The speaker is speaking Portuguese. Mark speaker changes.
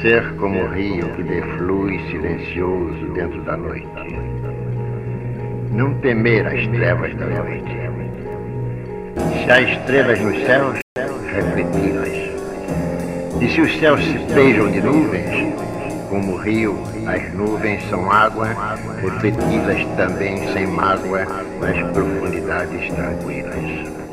Speaker 1: Ser como o rio que deflui silencioso dentro da noite. Não temer as trevas da noite. Se há estrelas nos céus, refleti-las. E se os céus se beijam de nuvens, como o rio, as nuvens são água, refleti-las também sem mágoa nas profundidades tranquilas.